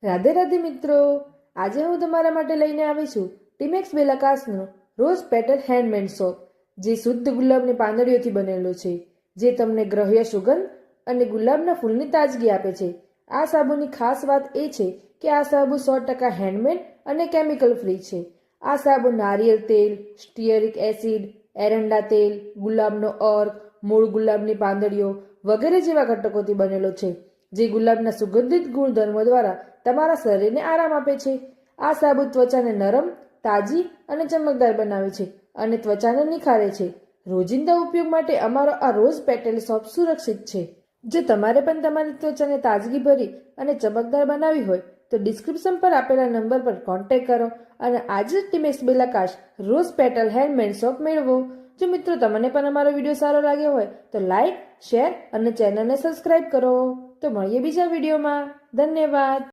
રાધે રાધે મિત્રો, આજે હું તમારા માટે લઈને આવી છું ટીમેક્સ બેલાકાસનો રોઝ પેટલ હેન્ડમેડ સોપ, જે શુદ્ધ ગુલાબની પાંદડીઓથી બનેલો છે, જે તમને ગ્રહ્ય સુગંધ અને ગુલાબના ફૂલની તાજગી આપે છે. આ સાબુની ખાસ વાત એ છે કે આ સાબુ 100% હેન્ડમેડ અને કેમિકલ ફ્રી છે. આ સાબુ નારિયેળ તેલ, સ્ટીયરિક એસિડ, એરંડા તેલ, ગુલાબનો અર્ક, મૂળ ગુલાબની પાંદડીઓ વગેરે જેવા ઘટકોથી બનેલો છે, જે ગુલાબના સુગંધિત ગુણધર્મો દ્વારા તમારા શરીરને આરામ આપે છે. આ સાબુ ત્વચાને નરમ, તાજી અને ચમકદાર બનાવે છે અને ત્વચાને નિખારે છે. રોજિંદા ઉપયોગ માટે અમારો આ રોઝ પેટલ સોપ સુરક્ષિત છે. જો તમારે પણ તમારી ત્વચાને તાજગીભરી અને ચમકદાર બનાવવી હોય તો ડિસ્ક્રિપ્શન પર આપેલા નંબર પર કોન્ટેક્ટ કરો અને આજે જ ટીમેક્સ બેલાકાસ રોઝ પેટલ હેન્ડમેડ સોપ મેળવો. જો મિત્રો તમને પણ અમારો વિડીયો સારો લાગ્યો હોય તો લાઈક, શેર અને ચેનલને સબસ્ક્રાઇબ કરો. તો મળીએ બીજા વિડીયોમાં. ધન્યવાદ.